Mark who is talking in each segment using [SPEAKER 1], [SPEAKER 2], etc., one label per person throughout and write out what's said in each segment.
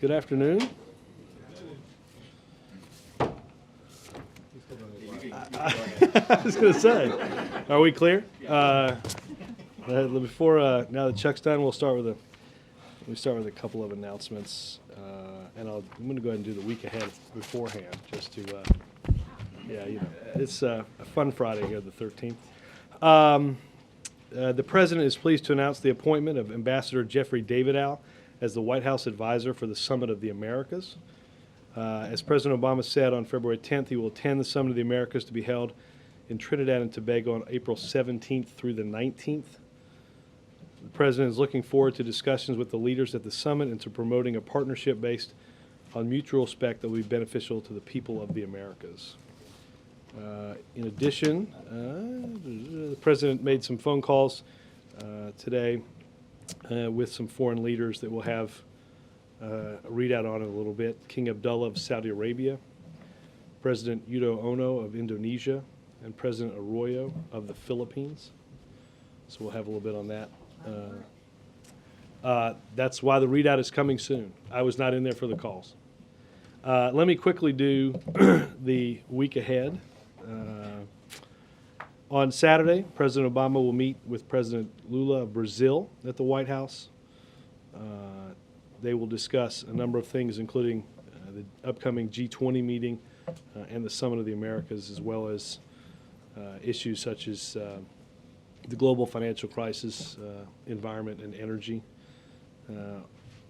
[SPEAKER 1] Good afternoon. I was going to say, are we clear? Before now that Chuck's done, we'll start with a couple of announcements, and I'm going to go ahead and do the week ahead beforehand, just to it's a fun Friday here, the 13th. The President is pleased to announce the appointment of Ambassador Jeffrey Davidow as the White House advisor for the Summit of the Americas. As President Obama said on February 10th, he will attend the Summit of the Americas to be held in Trinidad and Tobago on April 17th through the 19th. The President is looking forward to discussions with the leaders at the summit and to promoting a partnership based on mutual respect that will be beneficial to the people of the Americas. In addition, the President made some phone calls today with some foreign leaders that we'll have a readout on in a little bit. King Abdullah of Saudi Arabia, President Yudo Ono of Indonesia, and President Arroyo of the Philippines. So we'll have a little bit on that. That's why the readout is coming soon. I was not in there for the calls. Let me quickly do the week ahead. On Saturday, President Obama will meet with President Lula of Brazil at the White House. They will discuss a number of things, including the upcoming G20 meeting and the Summit of the Americas, as well as issues such as the global financial crisis, environment, and energy.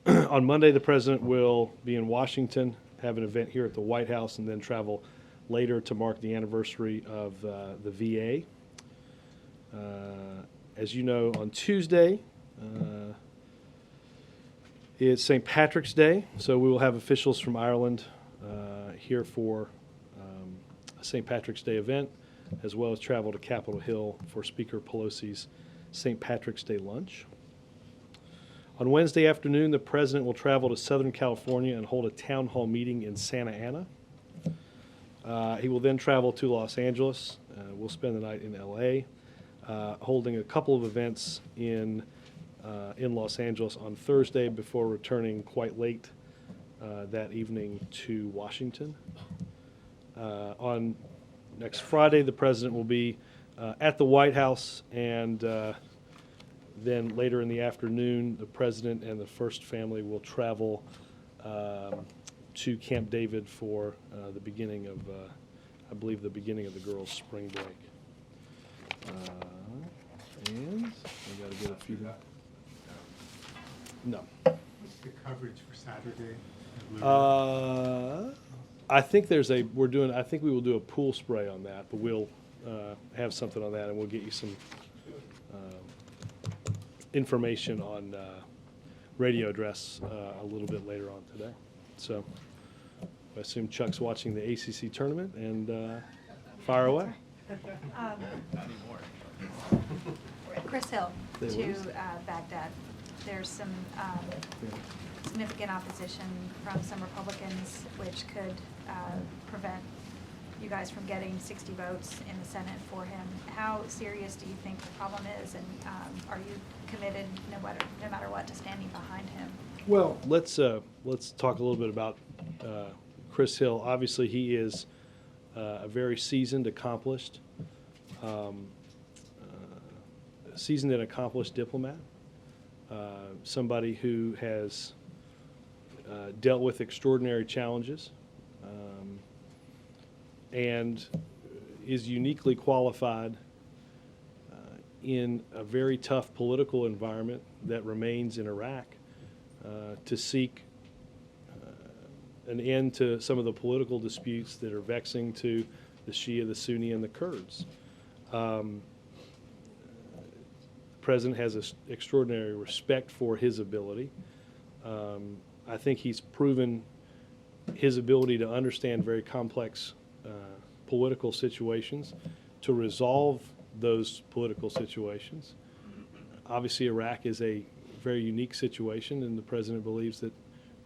[SPEAKER 1] On Monday, the President will be in Washington, have an event here at the White House, and then travel later to mark the anniversary of the VA. As you know, on Tuesday, it's St. Patrick's Day, so we will have officials from Ireland here for a St. Patrick's Day event, as well as travel to Capitol Hill for Speaker Pelosi's St. Patrick's Day lunch. On Wednesday afternoon, the President will travel to Southern California and hold a town hall meeting in Santa Ana. He will then travel to Los Angeles. We'll spend the night in L.A., holding a couple of events in Los Angeles on Thursday before returning quite late that evening to Washington. On next Friday, the President will be at the White House, and then later in the afternoon, the President and the First Family will travel to Camp David for the beginning of, I believe, the beginning of the girls' spring break. And I got to get a few. No.
[SPEAKER 2] What's the coverage for Saturday?
[SPEAKER 1] I think I think we will do a pool spray on that, but we'll have something on that, and we'll get you some information on radio address a little bit later on today. So I assume Chuck's watching the ACC tournament, and fire away.
[SPEAKER 3] Chris Hill to Baghdad. There's some significant opposition from some Republicans, which could prevent you guys from getting 60 votes in the Senate for him. How serious do you think the problem is, and are you committed, no matter what, to standing behind him?
[SPEAKER 1] Well, let's talk a little bit about Chris Hill. Obviously, he is a very seasoned, accomplished diplomat. Somebody who has dealt with extraordinary challenges and is uniquely qualified in a very tough political environment that remains in Iraq to seek an end to some of the political disputes that are vexing to the Shia, the Sunni, and the Kurds. The President has an extraordinary respect for his ability. I think he's proven his ability to understand very complex political situations, to resolve those political situations. Obviously, Iraq is a very unique situation, and the President believes that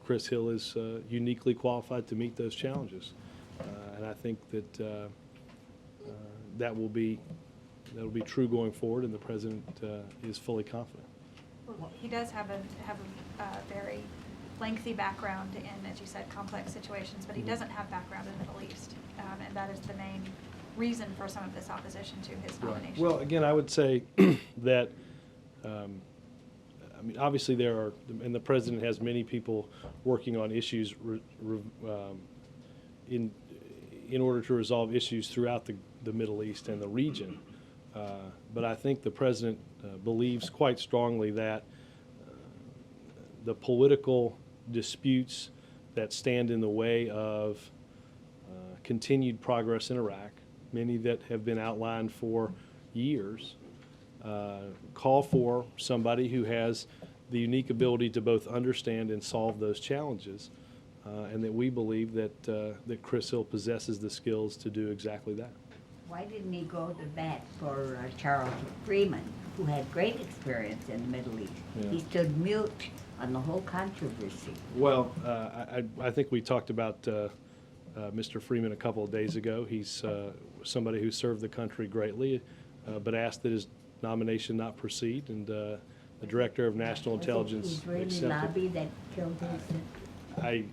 [SPEAKER 1] Chris Hill is uniquely qualified to meet those challenges. And I think that that will be true going forward, and the President is fully confident.
[SPEAKER 3] Well, he does have a very lengthy background in, as you said, complex situations, but he doesn't have background in the Middle East. And that is the main reason for some of this opposition to his nomination.
[SPEAKER 1] Well, again, I would say that, I mean, obviously there are, and the president has many people working on issues in order to resolve issues throughout the Middle East and the region. But I think the president believes quite strongly that the political disputes that stand in the way of continued progress in Iraq, many that have been outlined for years, call for somebody who has the unique ability to both understand and solve those challenges, and that we believe that Chris Hill possesses the skills to do exactly that.
[SPEAKER 4] Why didn't he go to bat for Charles Freeman, who had great experience in the Middle East?
[SPEAKER 1] Yeah.
[SPEAKER 4] He stood mute on the whole controversy.
[SPEAKER 1] Well, I think we talked about Mr. Freeman a couple of days ago. He's somebody who served the country greatly, but asked that his nomination not proceed, and the Director of National Intelligence
[SPEAKER 4] Was it Israeli
[SPEAKER 1] accepted.
[SPEAKER 4] lobby that killed his?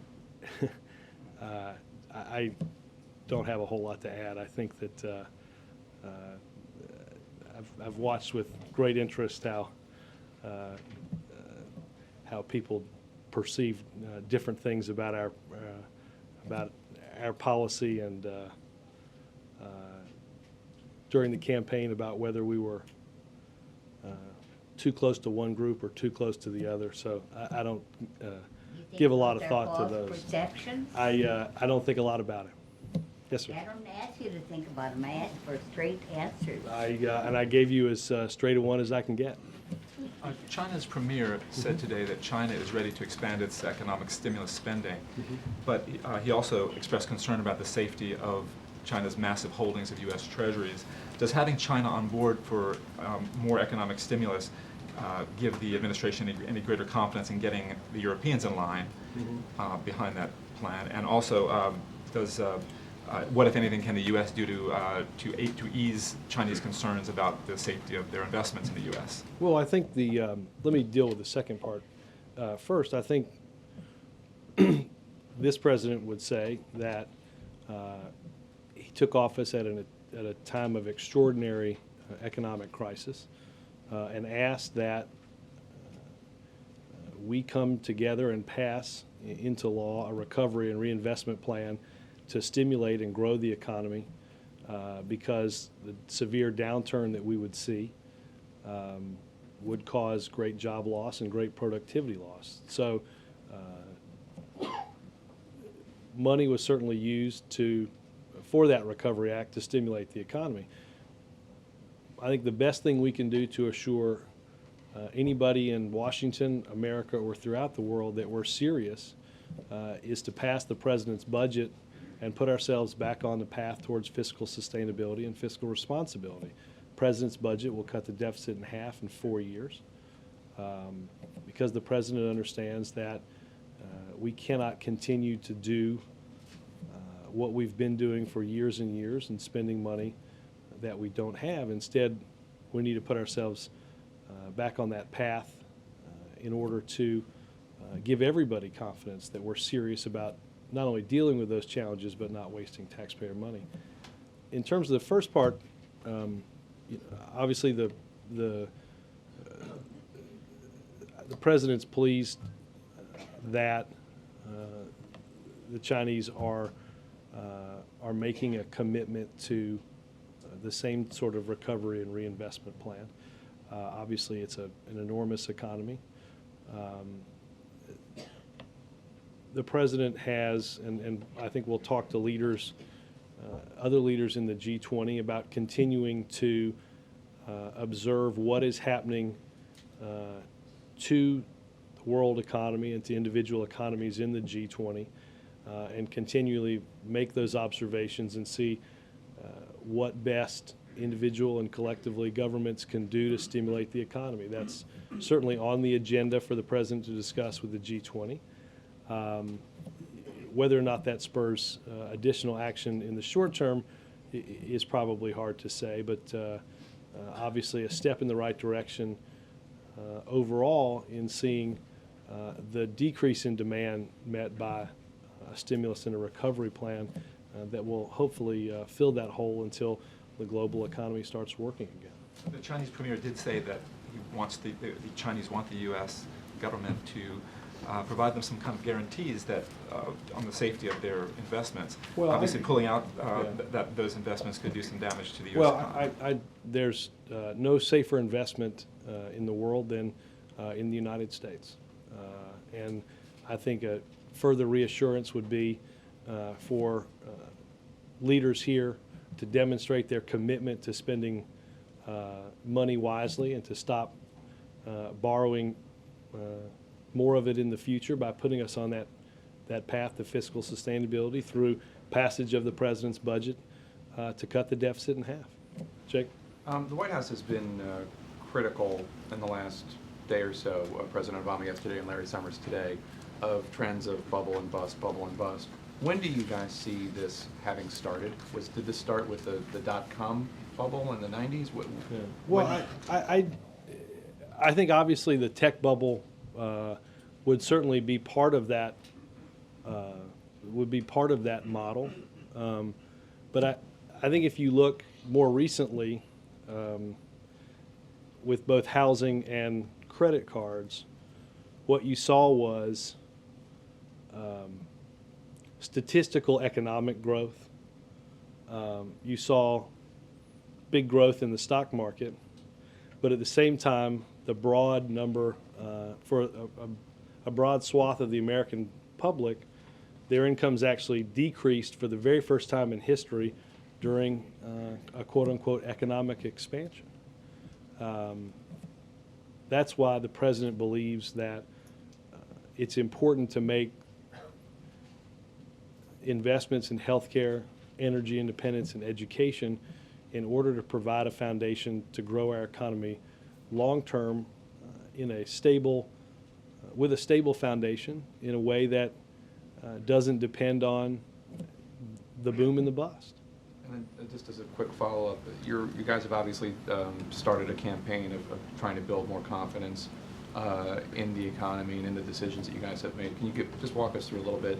[SPEAKER 1] I don't have a whole lot to add. I think that I've watched with great interest how people perceive different things about our policy, and during the campaign about whether we were too close to one group or too close to the other. So I don't give a lot of thought to those.
[SPEAKER 4] Perceptions?
[SPEAKER 1] I don't think a lot about it. Yes, sir.
[SPEAKER 4] I don't ask you to think about them. I ask for straight answers.
[SPEAKER 1] And I gave you as straight a one as I can get.
[SPEAKER 5] China's premier said today that China is ready to expand its economic stimulus spending, but he also expressed concern about the safety of China's massive holdings of U.S. treasuries. Does having China on board for more economic stimulus give the administration any greater confidence in getting the Europeans in line behind that plan? And also, what, if anything, can the U.S. do to ease Chinese concerns about the safety of their investments in the U.S.?
[SPEAKER 1] Well, I think let me deal with the second part first. I think this president would say that he took office at a time of extraordinary economic crisis, and asked that we come together and pass into law a recovery and reinvestment plan to stimulate and grow the economy, because the severe downturn that we would see would cause great job loss and great productivity loss. So money was certainly used for that Recovery Act to stimulate the economy. I think the best thing we can do to assure anybody in Washington, America, or throughout the world that we're serious is to pass the president's budget and put ourselves back on the path towards fiscal sustainability and fiscal responsibility. The president's budget will cut the deficit in half in 4 years, because the president understands that we cannot continue to do what we've been doing for years and years and spending money that we don't have. Instead, we need to put ourselves back on that path in order to give everybody confidence that we're serious about not only dealing with those challenges but not wasting taxpayer money. In terms of the first part, obviously the president's pleased that the Chinese are making a commitment to the same sort of recovery and reinvestment plan. Obviously, it's an enormous economy. The president has, and I think we'll talk to leaders, other leaders in the G20 about continuing to observe what is happening to the world economy and to individual economies in the G20, and continually make those observations and see what best individual and collectively governments can do to stimulate the economy. That's certainly on the agenda for the president to discuss with the G20. Whether or not that spurs additional action in the short term is probably hard to say, but obviously a step in the right direction overall in seeing the decrease in demand met by a stimulus and a recovery plan that will hopefully fill that hole until the global economy starts working again.
[SPEAKER 5] The Chinese premier did say that he wants the Chinese want the U.S. government to provide them some kind of guarantees that on the safety of their investments.
[SPEAKER 1] Well,
[SPEAKER 5] obviously, pulling out
[SPEAKER 1] yeah.
[SPEAKER 5] that those investments could do some damage to the U.S.
[SPEAKER 1] Well,
[SPEAKER 5] economy.
[SPEAKER 1] there's no safer investment in the world than in the United States. And I think a further reassurance would be for leaders here to demonstrate their commitment to spending money wisely and to stop borrowing more of it in the future by putting us on that path to fiscal sustainability through passage of the president's budget to cut the deficit in half. Jake?
[SPEAKER 6] The White House has been critical in the last day or so, President Obama yesterday and Larry Summers today, of trends of bubble and bust, bubble and bust. When do you guys see this having started? Did this start with the dot-com bubble in the 90s?
[SPEAKER 1] Yeah. Well, I think obviously the tech bubble would certainly be part of that. Would be part of that model, but I think if you look more recently with both housing and credit cards, what you saw was statistical economic growth. You saw big growth in the stock market, but at the same time, the broad number for a broad swath of the American public, their incomes actually decreased for the very first time in history during a quote-unquote economic expansion. That's why the president believes that it's important to make investments in healthcare, energy independence, and education in order to provide a foundation to grow our economy long-term in a stable, with a stable foundation in a way that doesn't depend on the boom and the bust.
[SPEAKER 6] And then just as a quick follow-up, you guys have obviously started a campaign of trying to build more confidence in the economy and in the decisions that you guys have made. Can you just walk us through a little bit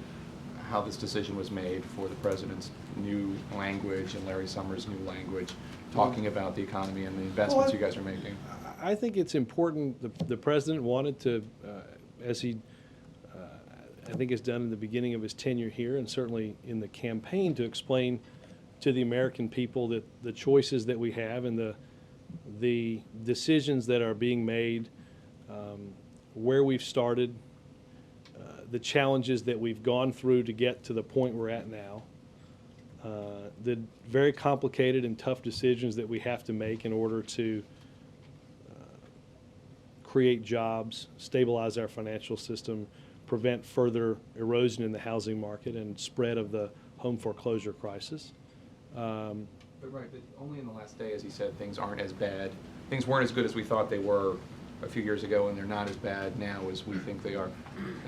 [SPEAKER 6] how this decision was made for the president's new language and Larry Summers' new language, talking about the economy and the investments you guys are making?
[SPEAKER 1] I think it's important. The president wanted to, as he, I think has done in the beginning of his tenure here, and certainly in the campaign, to explain to the American people that the choices that we have and the decisions that are being made, where we've started, the challenges that we've gone through to get to the point we're at now, the very complicated and tough decisions that we have to make in order to create jobs, stabilize our financial system, prevent further erosion in the housing market and spread of the home foreclosure crisis.
[SPEAKER 6] But only in the last day, as he said, things aren't as bad. Things weren't as good as we thought they were a few years ago, and they're not as bad now as we think they are.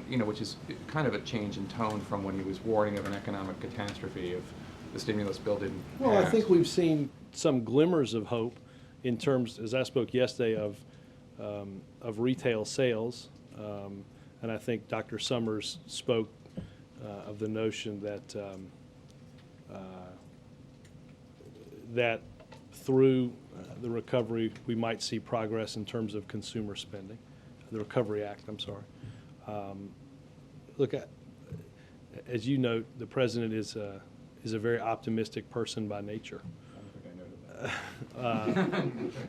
[SPEAKER 6] You know, which is kind of a change in tone from when he was warning of an economic catastrophe if the stimulus bill didn't
[SPEAKER 1] Well, I
[SPEAKER 6] pass.
[SPEAKER 1] think we've seen some glimmers of hope in terms, as I spoke yesterday, of retail sales, and I think Dr. Summers spoke of the notion that that through the recovery we might see progress in terms of consumer spending, the Recovery Act. I'm sorry. Look, as you note, the president is a very optimistic person by nature.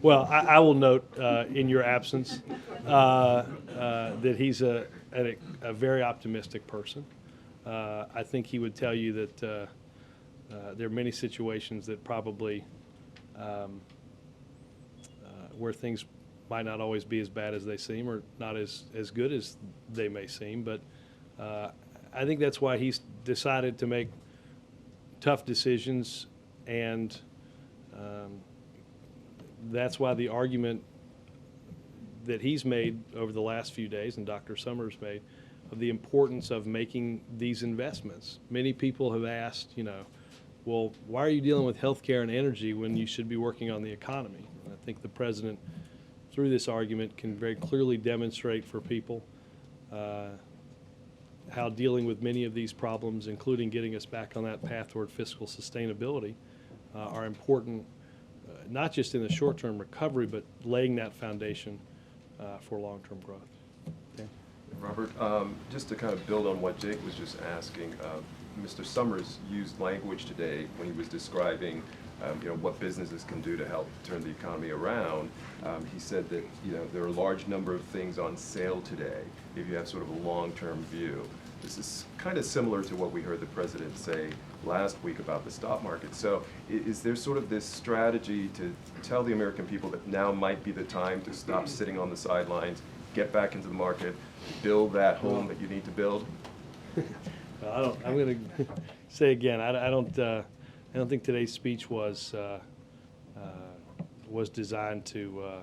[SPEAKER 1] Well, I will note in your absence that he's a very optimistic person. I think he would tell you that there are many situations that probably where things might not always be as bad as they seem or not as good as they may seem. But I think that's why he's decided to make tough decisions, and that's why the argument that he's made over the last few days and Dr. Summers made of the importance of making these investments. Many people have asked, well, why are you dealing with healthcare and energy when you should be working on the economy? And I think the president, through this argument, can very clearly demonstrate for people how dealing with many of these problems, including getting us back on that path toward fiscal sustainability, are important, not just in the short-term recovery, but laying that foundation for long-term growth. Dan?
[SPEAKER 7] Robert, just to kind of build on what Jake was just asking, Mr. Summers used language today when he was describing what businesses can do to help turn the economy around. He said that there are a large number of things on sale today if you have sort of a long-term view. This is kind of similar to what we heard the president say last week about the stock market. So is there sort of this strategy to tell the American people that now might be the time to stop sitting on the sidelines, get back into the market, build that home that you need to build?
[SPEAKER 1] I'm going to say again, I don't think today's speech was designed to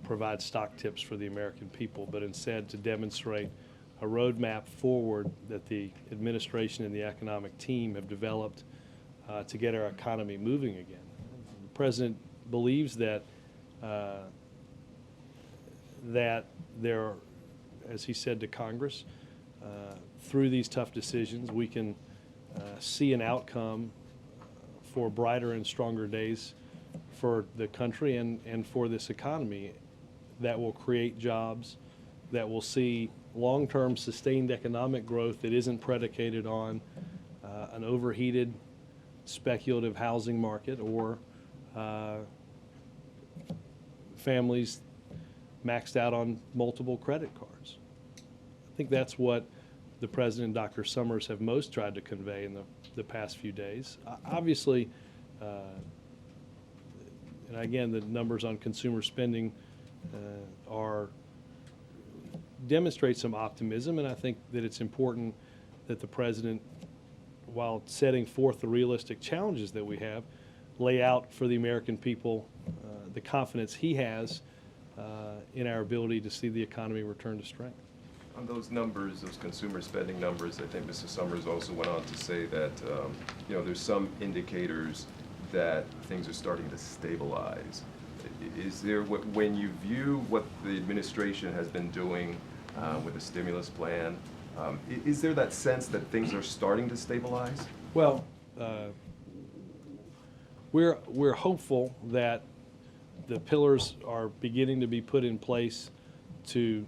[SPEAKER 1] provide stock tips for the American people, but instead to demonstrate a roadmap forward that the administration and the economic team have developed to get our economy moving again. The president believes that that there, as he said to Congress, through these tough decisions, we can see an outcome for brighter and stronger days for the country and for this economy that will create jobs, that will see long-term sustained economic growth that isn't predicated on an overheated speculative housing market or families maxed out on multiple credit cards. I think that's what the President and Dr. Summers have most tried to convey in the past few days. Obviously, and again, the numbers on consumer spending demonstrate some optimism, and I think that it's important that the President, while setting forth the realistic challenges that we have, lay out for the American people the confidence he has in our ability to see the economy return to strength.
[SPEAKER 7] On those numbers, those consumer spending numbers, I think Mr. Summers also went on to say that there's some indicators that things are starting to stabilize. Is there, when you view what the administration has been doing with the stimulus plan, is there that sense that things are starting to stabilize?
[SPEAKER 1] Well, we're hopeful that the pillars are beginning to be put in place to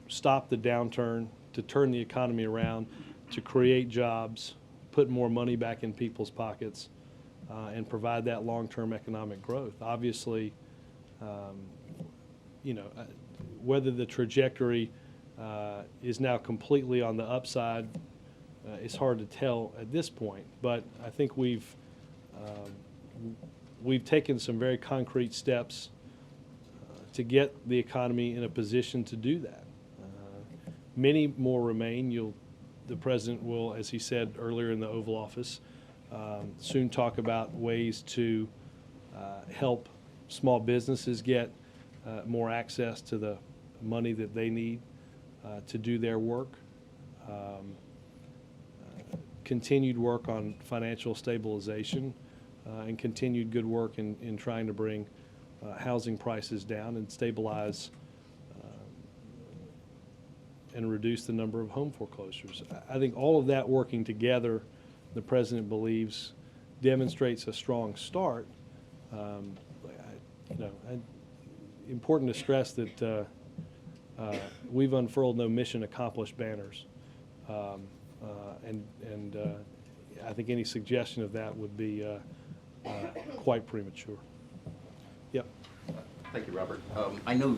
[SPEAKER 1] stop the downturn, to turn the economy around, to create jobs, put more money back in people's pockets, and provide that long-term economic growth. Obviously, whether the trajectory is now completely on the upside is hard to tell at this point. But I think we've taken some very concrete steps to get the economy in a position to do that. Many more remain. The President will, as he said earlier in the Oval Office, soon talk about ways to help small businesses get more access to the money that they need to do their work. Continued work on financial stabilization and continued good work in trying to bring housing prices down and stabilize and reduce the number of home foreclosures. I think all of that working together, the President believes, demonstrates a strong start. Important to stress that we've unfurled no mission accomplished banners, and I think any suggestion of that would be quite premature. Yep.
[SPEAKER 8] Thank you, Robert. I know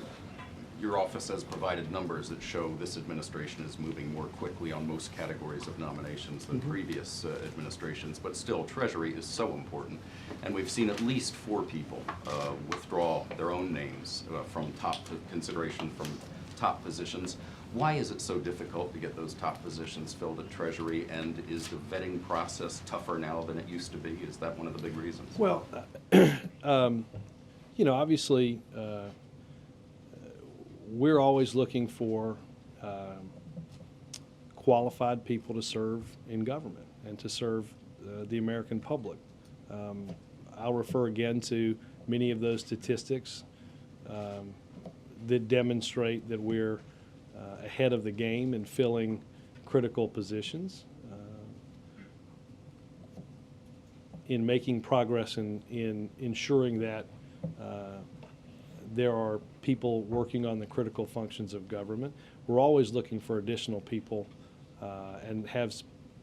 [SPEAKER 8] your office has provided numbers that show this administration is moving more quickly on most categories of nominations than previous administrations, but still, Treasury is so important. And we've seen at least 4 people withdraw their own names from consideration from top positions. Why is it so difficult to get those top positions filled at Treasury, and is the vetting process tougher now than it used to be? Is that one of the big reasons?
[SPEAKER 1] Well, obviously, we're always looking for qualified people to serve in government and to serve the American public. I'll refer again to many of those statistics that demonstrate that we're ahead of the game and filling critical positions, in making progress in ensuring that there are people working on the critical functions of government. We're always looking for additional people and have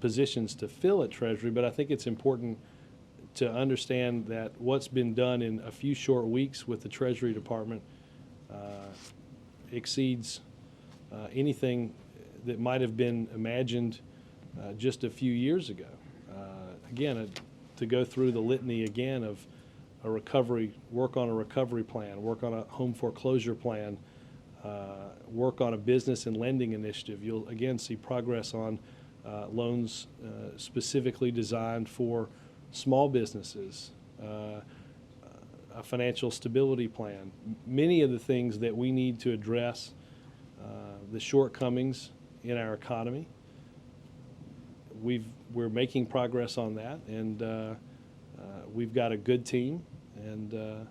[SPEAKER 1] positions to fill at Treasury, but I think it's important to understand that what's been done in a few short weeks with the Treasury Department exceeds anything that might have been imagined just a few years ago. Again, to go through the litany again of a recovery, work on a recovery plan, work on a home foreclosure plan, work on a business and lending initiative. You'll again see progress on loans specifically designed for small businesses, a financial stability plan. Many of the things that we need to address the shortcomings in our economy, we're making progress on that, and we've got a good team, and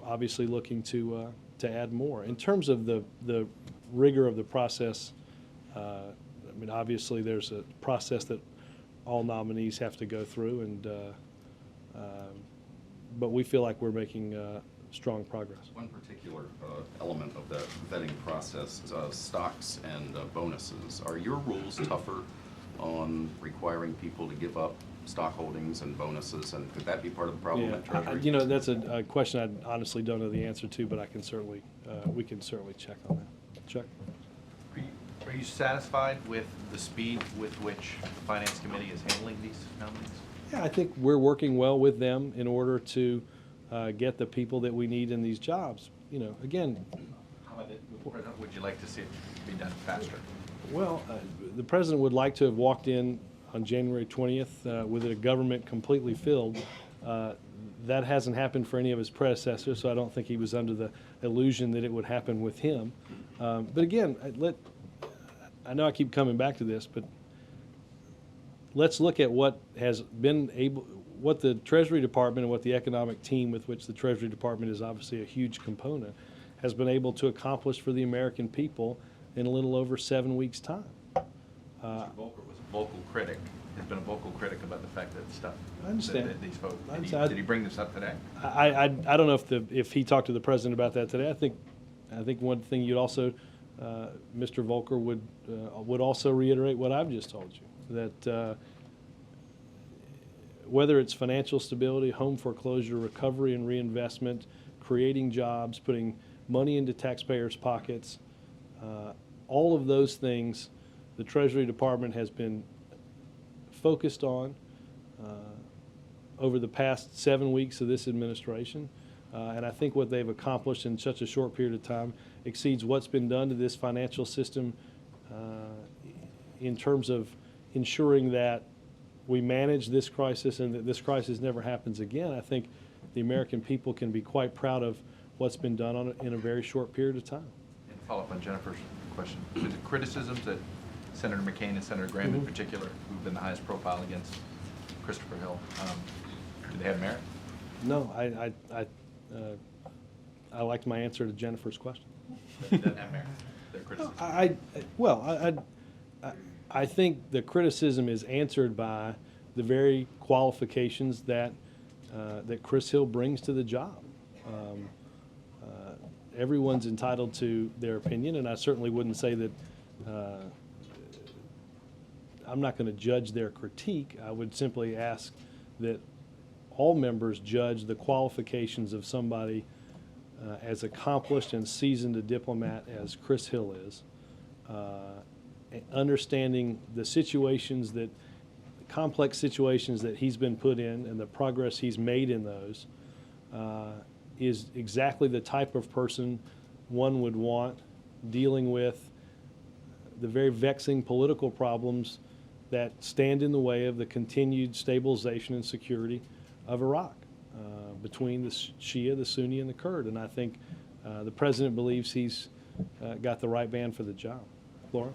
[SPEAKER 1] obviously looking to add more. In terms of the rigor of the process, I mean, obviously there's a process that all nominees have to go through, and but we feel like we're making strong progress.
[SPEAKER 8] One particular element of that vetting process is stocks and bonuses. Are your rules tougher on requiring people to give up stock holdings and bonuses, and could that be part of the problem at Treasury?
[SPEAKER 1] You know, that's a question I honestly don't know the answer to, but I can certainly, we can certainly check on that. Chuck?
[SPEAKER 9] Are you satisfied with the speed with which the Finance Committee is handling these nominees?
[SPEAKER 1] Yeah, I think we're working well with them in order to get the people that we need in these jobs. You know, again,
[SPEAKER 9] How about it, would you like to see it be done faster?
[SPEAKER 1] well, the president would like to have walked in on January 20th with a government completely filled. That hasn't happened for any of his predecessors, so I don't think he was under the illusion that it would happen with him. But again, I know I keep coming back to this, but let's look at what has been what the Treasury Department and what the economic team with which the Treasury Department is obviously a huge component has been able to accomplish for the American people in a little over 7 weeks' time.
[SPEAKER 9] Mr. Volker was a vocal critic, has been a vocal critic about the fact that stuff.
[SPEAKER 1] I understand.
[SPEAKER 9] That these folks,
[SPEAKER 1] I
[SPEAKER 9] did
[SPEAKER 1] understand.
[SPEAKER 9] he bring this up today?
[SPEAKER 1] I don't know if he talked to the president about that today. I think one thing you'd also, Mr. Volker would also reiterate what I've just told you, that whether it's financial stability, home foreclosure, recovery and reinvestment, creating jobs, putting money into taxpayers' pockets, all of those things the Treasury Department has been focused on over the past 7 weeks of this administration. And I think what they've accomplished in such a short period of time exceeds what's been done to this financial system in terms of ensuring that we manage this crisis and that this crisis never happens again. I think the American people can be quite proud of what's been done on it in a very short period of time.
[SPEAKER 9] And follow up on Jennifer's question, the criticisms that Senator McCain and Senator Graham in particular, who've been the highest profile against Christopher Hill, do they have merit?
[SPEAKER 1] No, I liked my answer to Jennifer's question.
[SPEAKER 9] It doesn't have merit, their criticism.
[SPEAKER 1] I think the criticism is answered by the very qualifications that that Chris Hill brings to the job. Everyone's entitled to their opinion, and I certainly wouldn't say that I'm not going to judge their critique. I would simply ask that all members judge the qualifications of somebody as accomplished and seasoned a diplomat as Chris Hill is, understanding the situations that, complex situations that he's been put in and the progress he's made in those, is exactly the type of person one would want dealing with the very vexing political problems that stand in the way of the continued stabilization and security of Iraq between the Shia, the Sunni, and the Kurd. And I think the president believes he's got the right man for the job. Laura?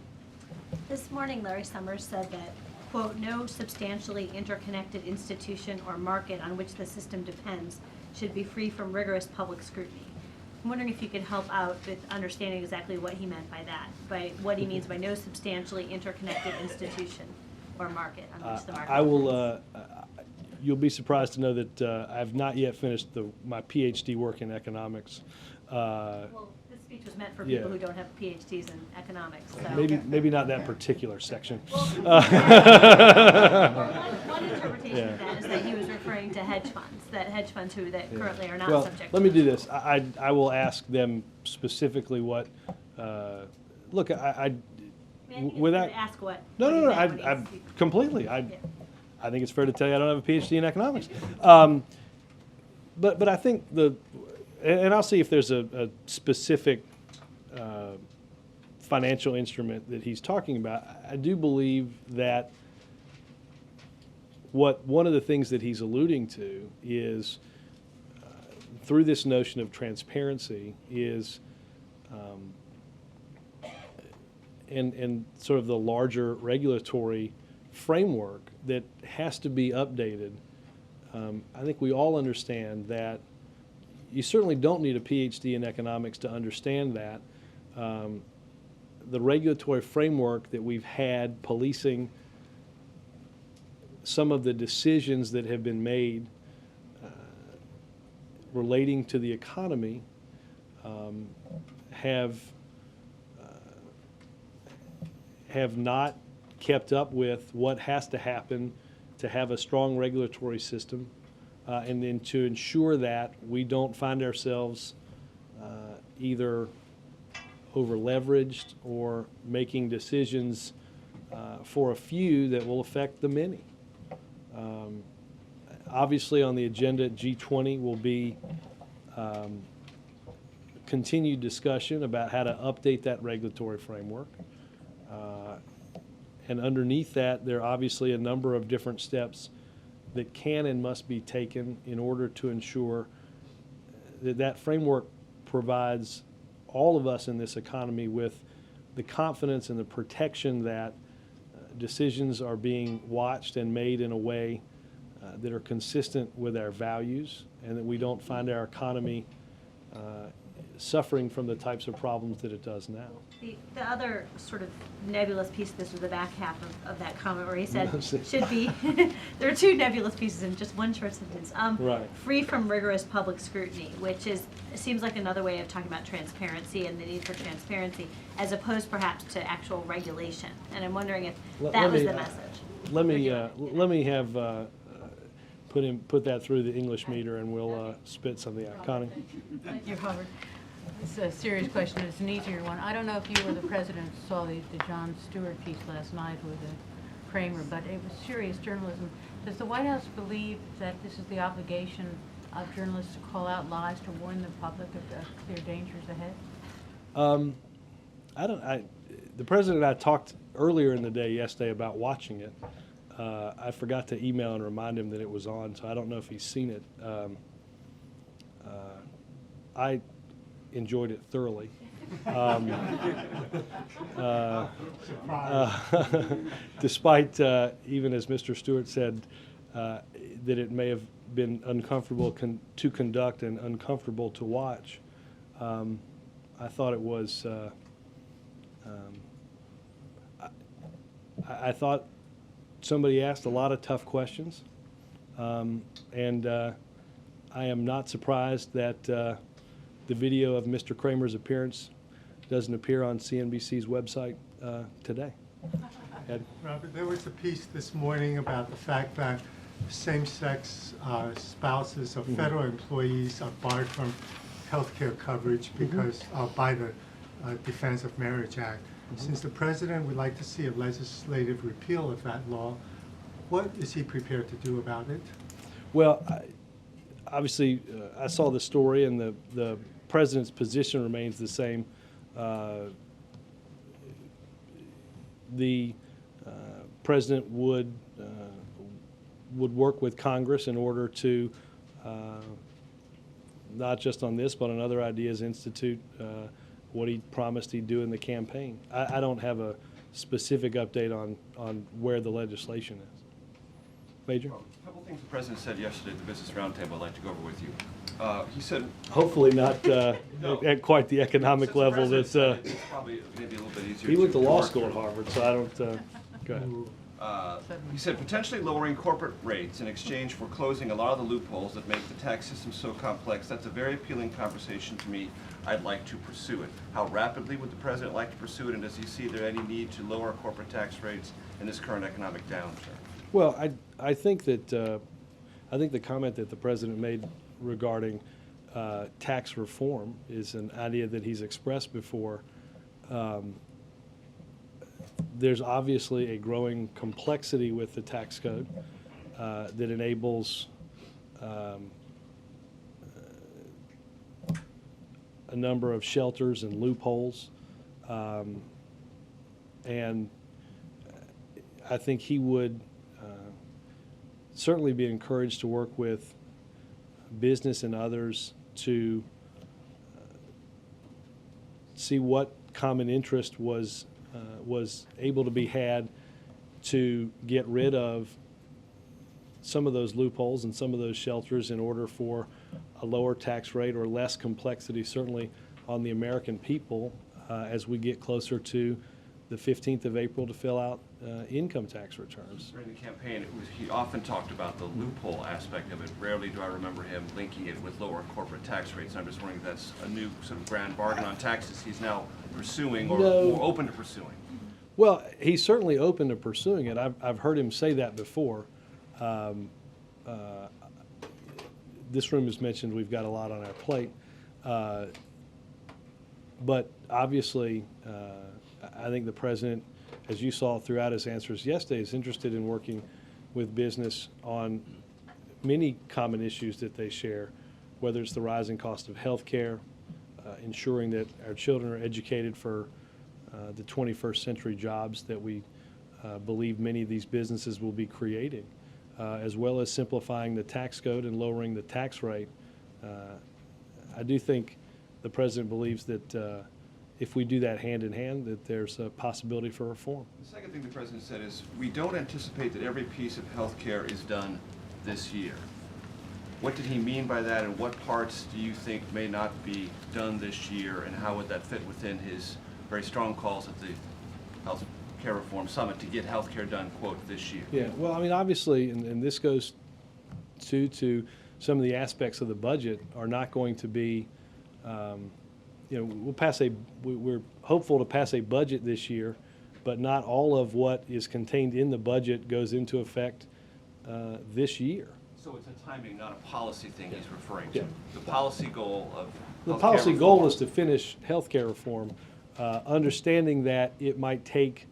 [SPEAKER 10] This morning, Larry Summers said that, quote, no substantially interconnected institution or market on which the system depends should be free from rigorous public scrutiny. I'm wondering if you could help out with understanding exactly what he meant by that, by what he means by no substantially interconnected institution or market on which the market.
[SPEAKER 1] I will. You'll be surprised to know that I have not yet finished my PhD work in economics.
[SPEAKER 10] Well, this speech was meant for
[SPEAKER 1] yeah.
[SPEAKER 10] people who don't have PhDs in economics, so.
[SPEAKER 1] Maybe not that particular section.
[SPEAKER 10] Well, one interpretation of that is that he was referring to hedge funds, that currently are not
[SPEAKER 1] Well,
[SPEAKER 10] subject.
[SPEAKER 1] let
[SPEAKER 10] to
[SPEAKER 1] me do this. I will ask them specifically what. Look,
[SPEAKER 10] I mean, I think it's
[SPEAKER 1] without
[SPEAKER 10] fair to ask what.
[SPEAKER 1] No,
[SPEAKER 10] what
[SPEAKER 1] no,
[SPEAKER 10] he
[SPEAKER 1] no.
[SPEAKER 10] meant when
[SPEAKER 1] I
[SPEAKER 10] he-
[SPEAKER 1] completely.
[SPEAKER 10] Yeah.
[SPEAKER 1] I think it's fair to tell you I don't have a PhD in economics. But I think and I'll see if there's a specific financial instrument that he's talking about. I do believe that one of the things that he's alluding to is through this notion of transparency is and sort of the larger regulatory framework that has to be updated. I think we all understand that you certainly don't need a PhD in economics to understand that. The regulatory framework that we've had policing some of the decisions that have been made relating to the economy have not kept up with what has to happen to have a strong regulatory system, and then to ensure that we don't find ourselves either over-leveraged or making decisions for a few that will affect the many. Obviously, on the agenda at G20 will be continued discussion about how to update that regulatory framework. And underneath that, there are obviously a number of different steps that can and must be taken in order to ensure that that framework provides all of us in this economy with the confidence and the protection that decisions are being watched and made in a way that are consistent with our values, and that we don't find our economy suffering from the types of problems that it does now.
[SPEAKER 10] The other sort of nebulous piece, this was the back half of that comment where he said,
[SPEAKER 1] No, see.
[SPEAKER 10] should be, there are two nebulous pieces in just one short sentence.
[SPEAKER 1] Right.
[SPEAKER 10] Free from rigorous public scrutiny, which seems like another way of talking about transparency and the need for transparency, as opposed perhaps to actual regulation. And I'm wondering if that was the message.
[SPEAKER 1] Let me have put that through the English meter, and we'll spit something out. Connie?
[SPEAKER 11] You're covered. It's a serious question. It's an easier one. I don't know if you or the president saw the Jon Stewart piece last night with Kramer, but it was serious journalism. Does the White House believe that this is the obligation of journalists to call out lies to warn the public of clear dangers ahead?
[SPEAKER 1] The president and I talked earlier in the day yesterday about watching it. I forgot to email and remind him that it was on, so I don't know if he's seen it. I enjoyed it thoroughly. Despite, even as Mr. Stewart said, that it may have been uncomfortable to conduct and uncomfortable to watch, I thought it was, I thought somebody asked a lot of tough questions, and I am not surprised that the video of Mr. Kramer's appearance doesn't appear on CNBC's website today. Ed?
[SPEAKER 2] Robert, there was a piece this morning about the fact that same-sex spouses of federal employees are barred from health care coverage because by the Defense of Marriage Act. Since the president would like to see a legislative repeal of that law, what is he prepared to do about it?
[SPEAKER 1] Well, obviously, I saw the story, and the president's position remains the same. The president would work with Congress in order to, not just on this, but on other ideas, institute what he promised he'd do in the campaign. I don't have a specific update on where the legislation is. Major?
[SPEAKER 7] A couple things the president said yesterday at the Business Roundtable I'd like to go over with you. He said,
[SPEAKER 1] Hopefully not
[SPEAKER 7] No.
[SPEAKER 1] at quite the economic
[SPEAKER 7] since the
[SPEAKER 1] level
[SPEAKER 7] president
[SPEAKER 1] that,
[SPEAKER 7] said it, it's probably maybe a little bit easier.
[SPEAKER 1] he went to law
[SPEAKER 7] work
[SPEAKER 1] school at
[SPEAKER 7] through.
[SPEAKER 1] Harvard, so I don't, go ahead.
[SPEAKER 7] He said potentially lowering corporate rates in exchange for closing a lot of the loopholes that make the tax system so complex. That's a very appealing conversation to me. I'd like to pursue it. How rapidly would the president like to pursue it, and does he see there any need to lower corporate tax rates in this current economic downturn?
[SPEAKER 1] Well, I think that, I think the comment that the president made regarding tax reform is an idea that he's expressed before. There's obviously a growing complexity with the tax code that enables a number of shelters and loopholes. And I think he would certainly be encouraged to work with business and others to see what common interest was able to be had to get rid of some of those loopholes and some of those shelters in order for a lower tax rate or less complexity, certainly on the American people, as we get closer to the 15th of April to fill out income tax returns.
[SPEAKER 6] During the campaign, he often talked about the loophole aspect of it. Rarely do I remember him linking it with lower corporate tax rates. I'm just wondering if that's a new sort of grand bargain on taxes he's now pursuing or open to pursuing.
[SPEAKER 1] Well, he's certainly open to pursuing it. I've heard him say that before. This room has mentioned we've got a lot on our plate. But obviously, I think the president, as you saw throughout his answers yesterday, is interested in working with business on many common issues that they share, whether it's the rising cost of health care, ensuring that our children are educated for the 21st century jobs that we believe many of these businesses will be creating, as well as simplifying the tax code and lowering the tax rate. I do think the president believes that if we do that hand in hand, that there's a possibility for reform.
[SPEAKER 6] The second thing the president said is, we don't anticipate that every piece of health care is done this year. What did he mean by that, and what parts do you think may not be done this year, and how would that fit within his very strong calls at the Health Care Reform Summit to get health care done, quote, this year?
[SPEAKER 1] Yeah, well, I mean, obviously, and this goes to some of the aspects of the budget are not going to be, you know, we're hopeful to pass a budget this year, but not all of what is contained in the budget goes into effect this year.
[SPEAKER 6] So it's a timing, not a policy thing he's referring to.
[SPEAKER 1] Yeah.
[SPEAKER 6] The policy goal of
[SPEAKER 1] The
[SPEAKER 6] healthcare
[SPEAKER 1] policy goal
[SPEAKER 6] reform.
[SPEAKER 1] is to finish healthcare reform, understanding that it might take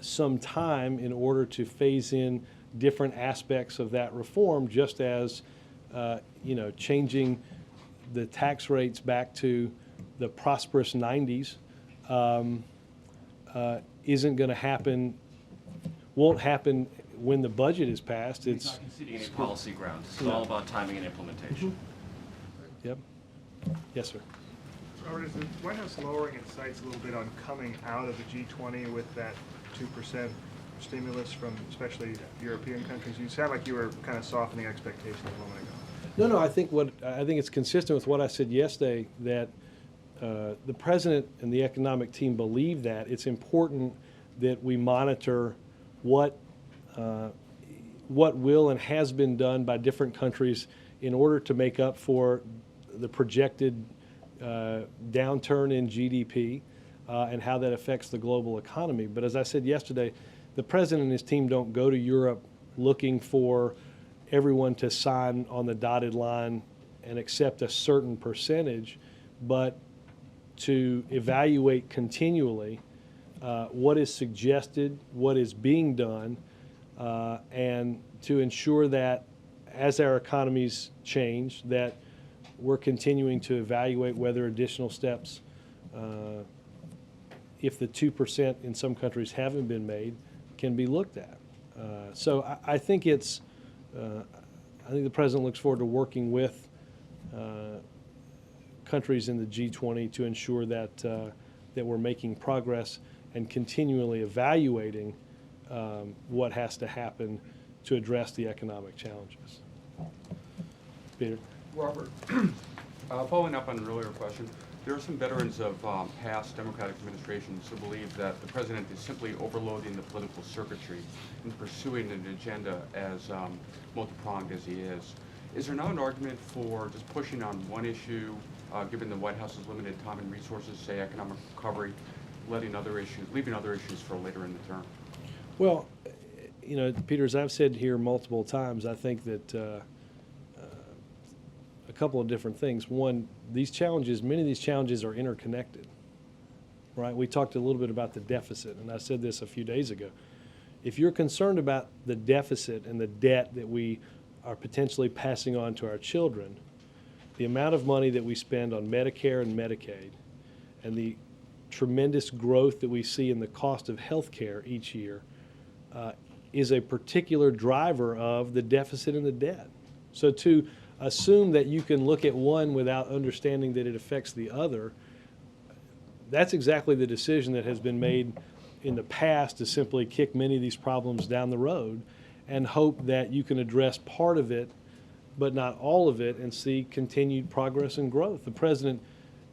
[SPEAKER 1] some time in order to phase in different aspects of that reform, just as, you know, changing the tax rates back to the prosperous 90s isn't going to happen, won't happen when the budget is passed.
[SPEAKER 6] He's not conceding any policy grounds. It's
[SPEAKER 1] No.
[SPEAKER 6] all about timing and implementation.
[SPEAKER 1] Yep. Yes, sir.
[SPEAKER 12] Robert, is the White House lowering its sights a little bit on coming out of the G20 with that 2% stimulus from especially European countries? You sound like you were kind of softening expectations a moment ago.
[SPEAKER 1] No, I think it's consistent with what I said yesterday, that the president and the economic team believe that it's important that we monitor what will and has been done by different countries in order to make up for the projected downturn in GDP and how that affects the global economy. But as I said yesterday, the president and his team don't go to Europe looking for everyone to sign on the dotted line and accept a certain percentage, but to evaluate continually what is suggested, what is being done, and to ensure that as our economies change, that we're continuing to evaluate whether additional steps, if the 2% in some countries haven't been made, can be looked at. So I think it's, I think the president looks forward to working with countries in the G20 to ensure that that we're making progress and continually evaluating what has to happen to address the economic challenges. Peter?
[SPEAKER 13] Robert, following up on an earlier question, there are some veterans of past Democratic administrations who believe that the president is simply overloading the political circuitry and pursuing an agenda as multi-pronged as he is. Is there not an argument for just pushing on one issue, given the White House's limited time and resources, say economic recovery, leaving other issues for later in the term?
[SPEAKER 1] Well, you know, Peter, as I've said here multiple times, I think that a couple of different things. One, these challenges, many of these challenges are interconnected, right? We talked a little bit about the deficit, and I said this a few days ago. If you're concerned about the deficit and the debt that we are potentially passing on to our children, the amount of money that we spend on Medicare and Medicaid, and the tremendous growth that we see in the cost of health care each year is a particular driver of the deficit and the debt. So to assume that you can look at one without understanding that it affects the other, that's exactly the decision that has been made in the past, to simply kick many of these problems down the road and hope that you can address part of it but not all of it and see continued progress and growth. The president,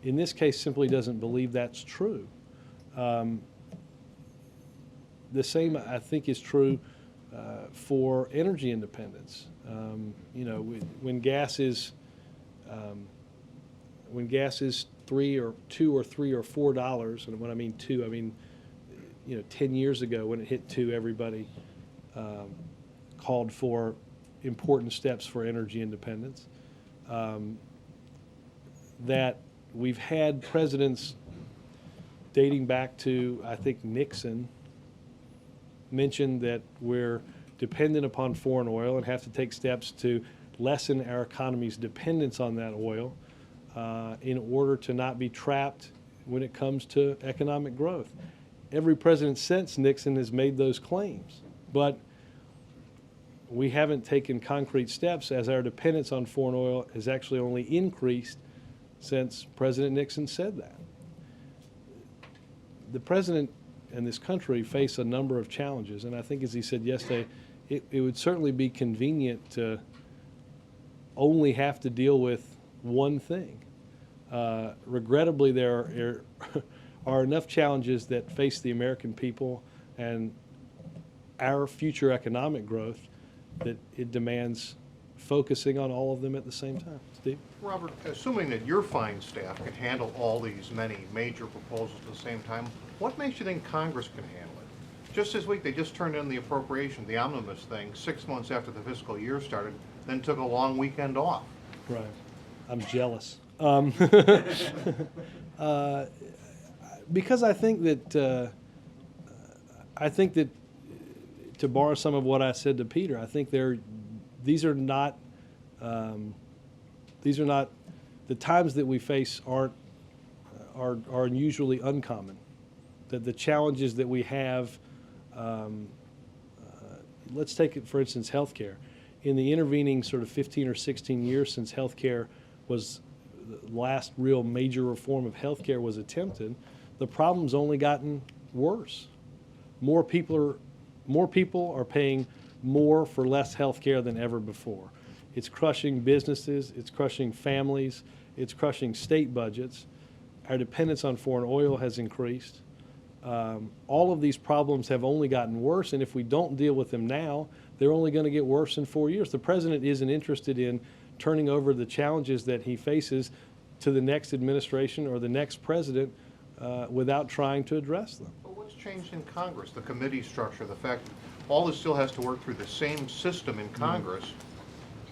[SPEAKER 1] in this case, simply doesn't believe that's true. The same, I think, is true for energy independence. You know, when gas is $3 or $2 or $3 or $4, and when I mean $2, I mean, you know, 10 years ago when it hit $2, everybody called for important steps for energy independence. That we've had presidents dating back to, I think, Nixon, mentioned that we're dependent upon foreign oil and have to take steps to lessen our economy's dependence on that oil in order to not be trapped when it comes to economic growth. Every president since Nixon has made those claims, but we haven't taken concrete steps, as our dependence on foreign oil has actually only increased since President Nixon said that. The president and this country face a number of challenges, and I think, as he said yesterday, it would certainly be convenient to only have to deal with one thing. Regrettably, there are enough challenges that face the American people and our future economic growth that it demands focusing on all of them at the same time. Steve?
[SPEAKER 14] Robert, assuming that your fine staff can handle all these many major proposals at the same time, what makes you think Congress can handle it? Just this week, they just turned in the appropriation, the omnibus thing, 6 months after the fiscal year started, then took a long weekend off.
[SPEAKER 1] Right. I'm jealous. Because I think that to borrow some of what I said to Peter, I think these are not the times that we face are unusually uncommon. That the challenges that we have, let's take it, for instance, healthcare. In the intervening sort of 15 or 16 years since healthcare was the last real major reform of healthcare was attempted, the problem's only gotten worse. More people are paying more for less health care than ever before. It's crushing businesses, it's crushing families, it's crushing state budgets. Our dependence on foreign oil has increased. All of these problems have only gotten worse, and if we don't deal with them now, they're only going to get worse in 4 years. The president isn't interested in turning over the challenges that he faces to the next administration or the next president without trying to address them.
[SPEAKER 14] But what's changed in Congress? The committee structure, the fact that all this still has to work through the same system in Congress.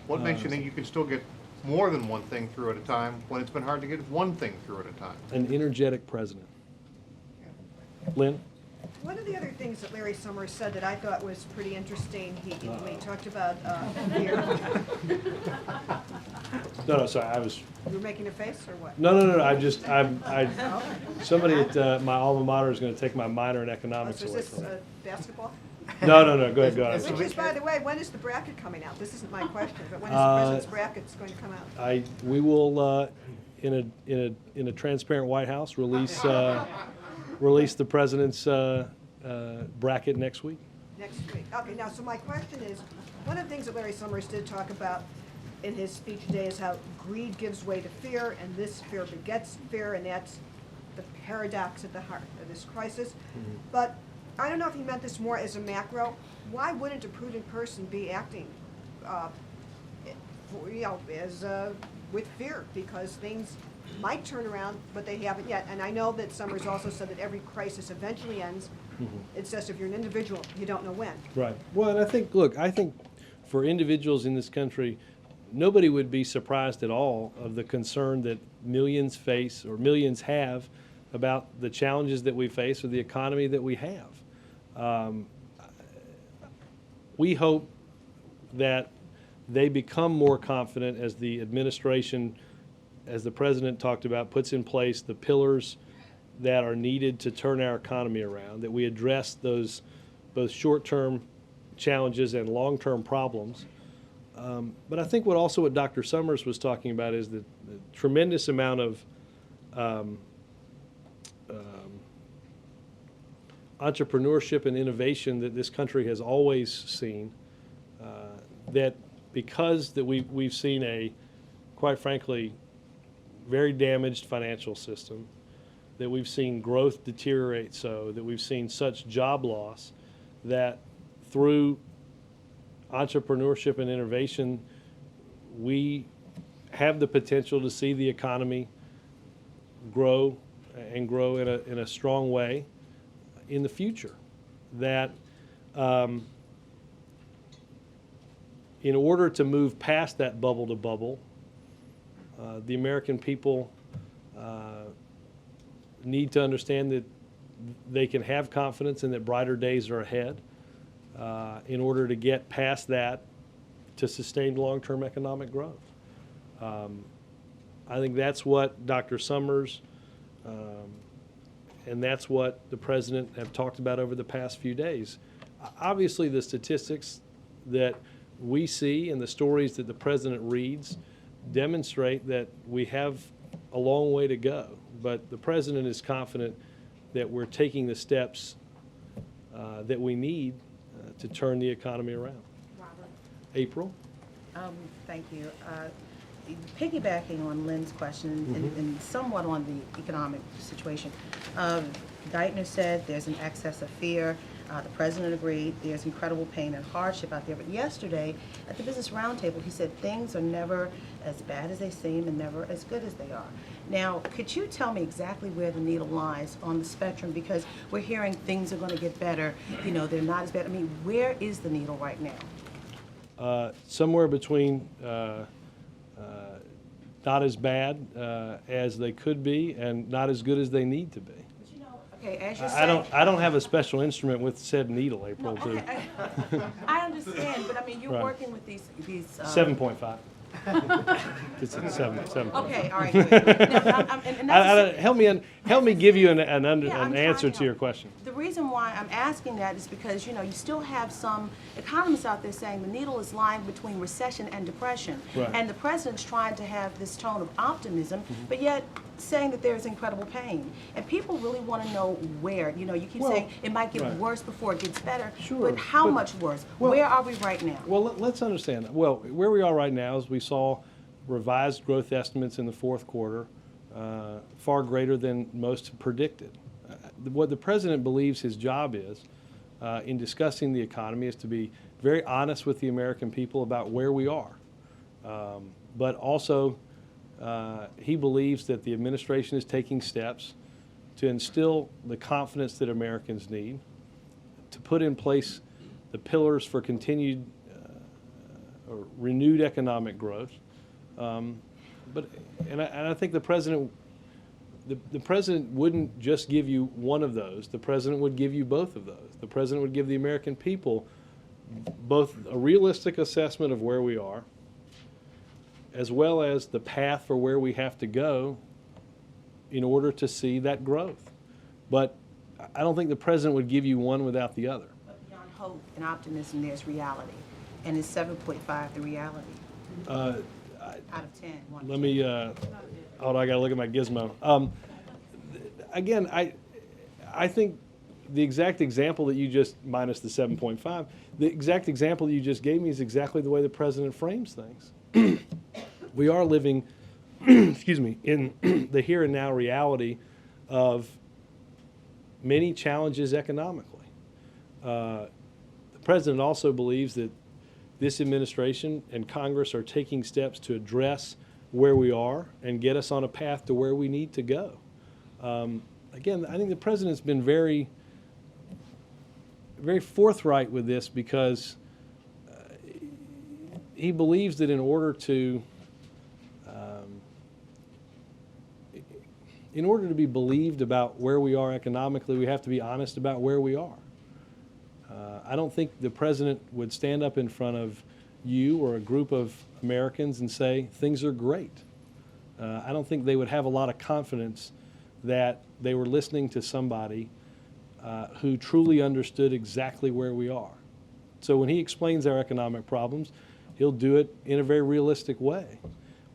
[SPEAKER 14] What makes you think you can still get more than one thing through at a time when it's been hard to get one thing through at a time?
[SPEAKER 1] An energetic president. Lynn?
[SPEAKER 15] One of the other things that Larry Summers said that I thought was pretty interesting, he talked about
[SPEAKER 1] No, sorry, I was.
[SPEAKER 15] You were making a face or what?
[SPEAKER 1] No. Somebody at my alma mater is going to take my minor in economics
[SPEAKER 15] So is
[SPEAKER 1] away
[SPEAKER 15] this
[SPEAKER 1] from me.
[SPEAKER 15] basketball?
[SPEAKER 1] No, go ahead.
[SPEAKER 15] Which is, by the way, when is the bracket coming out? This isn't my question, but when is the president's bracket's going to come out?
[SPEAKER 1] We will, in a transparent White House, release the president's bracket next week.
[SPEAKER 15] Next week. Okay, now, so my question is, one of the things that Larry Summers did talk about in his speech today is how greed gives way to fear, and this fear begets fear, and that's the paradox at the heart of this crisis. But I don't know if he meant this more as a macro. Why wouldn't a prudent person be acting, with fear? Because things might turn around, but they haven't yet. And I know that Summers also said that every crisis eventually ends. It's just if you're an individual, you don't know when.
[SPEAKER 1] Right. Well, and I think for individuals in this country, nobody would be surprised at all of the concern that millions face or millions have about the challenges that we face with the economy that we have. We hope that they become more confident as the administration, as the president talked about, puts in place the pillars that are needed to turn our economy around, that we address those both short-term challenges and long-term problems. But I think what Dr. Summers was talking about is the tremendous amount of entrepreneurship and innovation that this country has always seen, that because that we've seen a, quite frankly, very damaged financial system, that we've seen growth deteriorate so, that we've seen such job loss, that through entrepreneurship and innovation, we have the potential to see the economy grow and grow in a strong way in the future. That in order to move past that bubble to bubble, the American people need to understand that they can have confidence and that brighter days are ahead. In order to get past that to sustain long-term economic growth. I think that's what Dr. Summers and that's what the president have talked about over the past few days. Obviously, the statistics that we see and the stories that the president reads demonstrate that we have a long way to go. But the president is confident that we're taking the steps that we need to turn the economy around.
[SPEAKER 16] Robert.
[SPEAKER 1] April?
[SPEAKER 16] Thank you. Piggybacking on Lynn's question and somewhat on the economic situation, Geithner said there's an excess of fear. The president agreed there's incredible pain and hardship out there. But yesterday at the Business Roundtable, he said things are never as bad as they seem and never as good as they are. Now, could you tell me exactly where the needle lies on the spectrum? Because we're hearing things are going to get better. You know, they're not as bad. I mean, where is the needle right now?
[SPEAKER 1] Somewhere between not as bad as they could be and not as good as they need to be.
[SPEAKER 16] But you know, okay, as you're
[SPEAKER 1] I don't have a special instrument with said needle, April.
[SPEAKER 16] No, okay, I understand, but I mean, you're working with these
[SPEAKER 1] 7.5. It's at 7.
[SPEAKER 16] Okay, all right, good. Now, and that's
[SPEAKER 1] help me give you an
[SPEAKER 16] I'm
[SPEAKER 1] answer
[SPEAKER 16] trying
[SPEAKER 1] to your question.
[SPEAKER 16] The reason why I'm asking that is because, you know, you still have some economists out there saying the needle is lying between recession and depression.
[SPEAKER 1] Right.
[SPEAKER 16] And the president's trying to have this tone of optimism, but yet saying that there's incredible pain. And people really want to know where. You know, you keep saying it might get worse before it gets better.
[SPEAKER 1] Sure,
[SPEAKER 16] but how much worse? Where are we right now?
[SPEAKER 1] Well, let's understand that. Well, where we are right now is we saw revised growth estimates in the fourth quarter, far greater than most predicted. What the president believes his job is in discussing the economy is to be very honest with the American people about where we are. But also, he believes that the administration is taking steps to instill the confidence that Americans need, to put in place the pillars for continued or renewed economic growth. I think the president wouldn't just give you one of those. The president would give you both of those. The president would give the American people both a realistic assessment of where we are, as well as the path for where we have to go in order to see that growth. But I don't think the president would give you one without the other.
[SPEAKER 16] But beyond hope and optimism, there's reality. And is 7.5 the reality? Out of 10.
[SPEAKER 1] Let me, hold on, I gotta look at my gizmo. Again, I think the exact example that you just, minus the 7.5, the exact example that you just gave me is exactly the way the president frames things. we are living, excuse me, in the here and now reality of many challenges economically. The president also believes that this administration and Congress are taking steps to address where we are and get us on a path to where we need to go. Again, I think the president's been very forthright with this because he believes that in order to be believed about where we are economically, we have to be honest about where we are. I don't think the president would stand up in front of you or a group of Americans and say things are great. I don't think they would have a lot of confidence that they were listening to somebody who truly understood exactly where we are. So when he explains our economic problems, he'll do it in a very realistic way.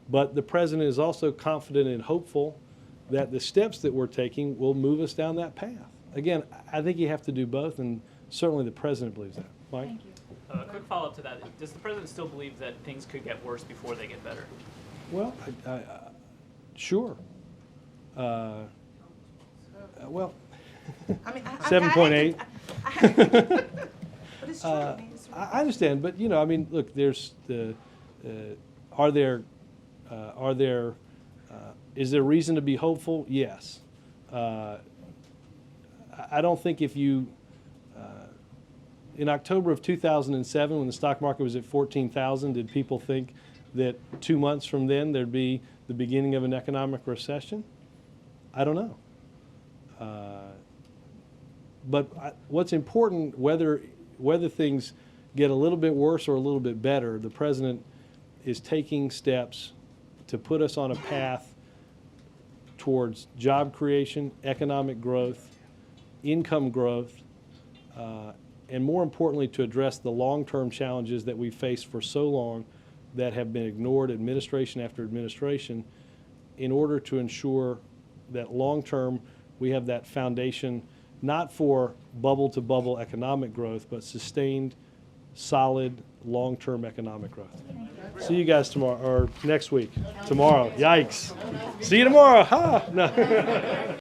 [SPEAKER 1] But the president is also confident and hopeful that the steps that we're taking will move us down that path. Again, I think you have to do both, and certainly the president believes that. Mike?
[SPEAKER 3] Thank you.
[SPEAKER 17] A quick follow-up to that. Does the president still believe that things could get worse before they get better?
[SPEAKER 1] Well, sure. Well,
[SPEAKER 16] I mean,
[SPEAKER 1] 7.8.
[SPEAKER 16] But it's true. I mean, it's
[SPEAKER 1] I understand, but you know, I mean, look, there's the, is there reason to be hopeful? Yes. I don't think if you, in October of 2007, when the stock market was at 14,000, did people think that 2 months from then there'd be the beginning of an economic recession? I don't know. But what's important, whether things get a little bit worse or a little bit better, the president is taking steps to put us on a path towards job creation, economic growth, income growth, and more importantly, to address the long-term challenges that we faced for so long that have been ignored administration after administration, in order to ensure that long-term we have that foundation not for bubble-to-bubble economic growth, but sustained, solid, long-term economic growth. See you guys tomorrow, or next week. Tomorrow. Yikes. See you tomorrow. Ha! No.